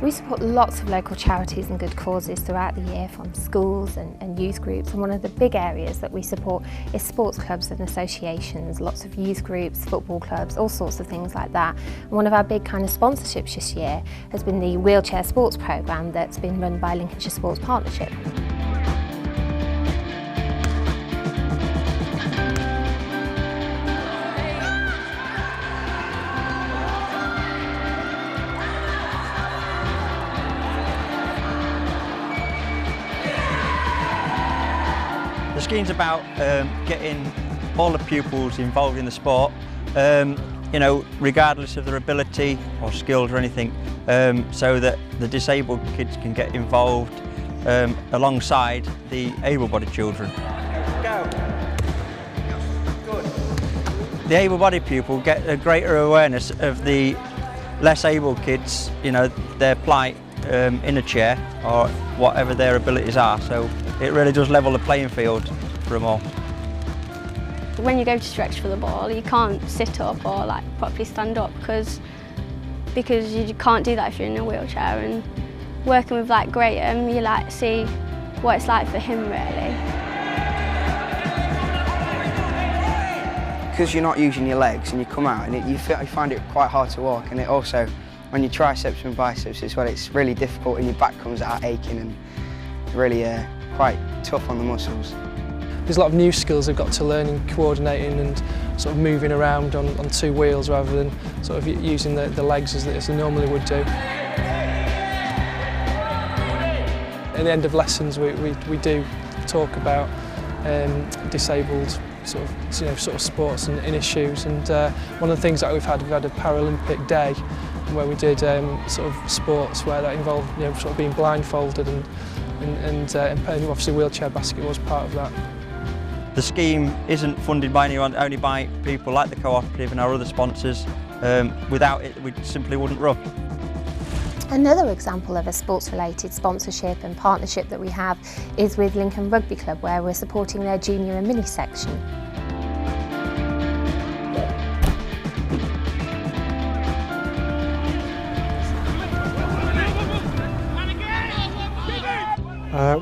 We support lots of local charities and good causes throughout the year, from schools and youth groups, and one of the big areas that we support is sports clubs and associations, lots of youth groups, football clubs, all sorts of things like that. And one of our big kind of sponsorships this year has been the wheelchair sports programme that's been run by Lincolnshire Sports Partnership. The scheme's about getting all the pupils involved in the sport, you know, regardless of their ability or skills or anything, so that the disabled kids can get involved alongside the able-bodied children. Go. Good. The able-bodied pupil get a greater awareness of the less able kids, you know, their plight in a chair or whatever their abilities are. So it really does level the playing field for them all. When you go to stretch for the ball, you can't sit up or like properly stand up because you can't do that if you're in a wheelchair. And working with like Graham, you like see what it's like for him really. Because you're not using your legs and you come out and you find it quite hard to walk, and it also, when your triceps and biceps as well, it's really difficult and your back comes out aching and really quite tough on the muscles. There's a lot of new skills they've got to learn in coordinating and sort of moving around on two wheels rather than sort of using the legs as they normally would do. At the end of lessons we do talk about disabled sort of sports and issues, and one of the things that we've had a Paralympic day where we did sort of sports where that involved, you know, sort of being blindfolded and obviously wheelchair basket was part of that. The scheme isn't funded by anyone, only by people like the co-operative and our other sponsors. Without it, we simply wouldn't run. Another example of a sports-related sponsorship and partnership that we have is with Lincoln Rugby Club, where we're supporting their junior and mini section.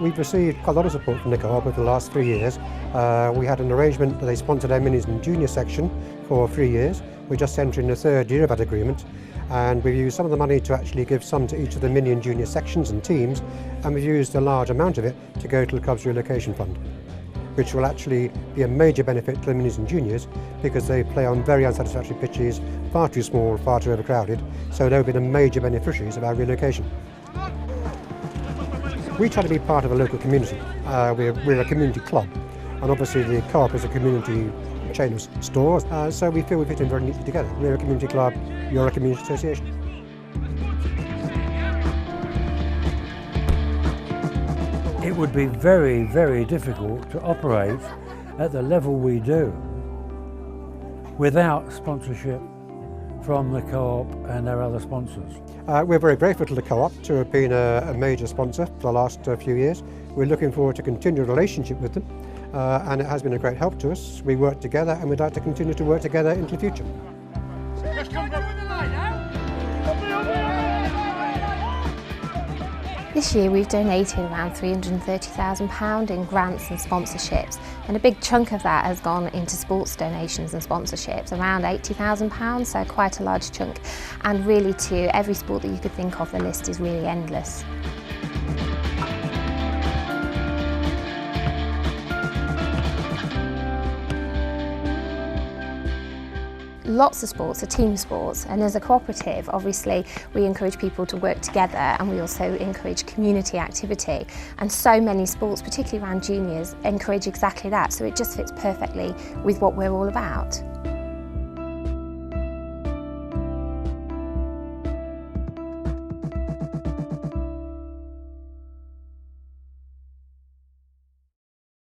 We've received quite a lot of support from the co-op over the last 3 years. We had an arrangement that they sponsored our minis and junior section for 3 years. We're just entering the 3rd year of that agreement, and we've used some of the money to actually give some to each of the mini and junior sections and teams, and we've used a large amount of it to go to the club's relocation fund, which will actually be a major benefit to the minis and juniors because they play on very unsatisfactory pitches, far too small, far too overcrowded, so they'll be the major beneficiaries of our relocation. We try to be part of a local community. We're a community club, and obviously the co-op is a community chain of stores, so we feel we fit in very neatly together. We're a community club, you're a community association. It would be very, very difficult to operate at the level we do without sponsorship from the co-op and our other sponsors. We're very grateful to the co-op to have been a major sponsor for the last few years. We're looking forward to continue a relationship with them, and it has been a great help to us. We work together and we'd like to continue to work together into the future. This year we've donated around £330,000 in grants and sponsorships, and a big chunk of that has gone into sports donations and sponsorships, around £80,000, so quite a large chunk, and really to every sport that you could think of. The list is really endless. Lots of sports are team sports, and as a cooperative obviously we encourage people to work together, and we also encourage community activity, and so many sports, particularly around juniors, encourage exactly that, so it just fits perfectly with what we're all about.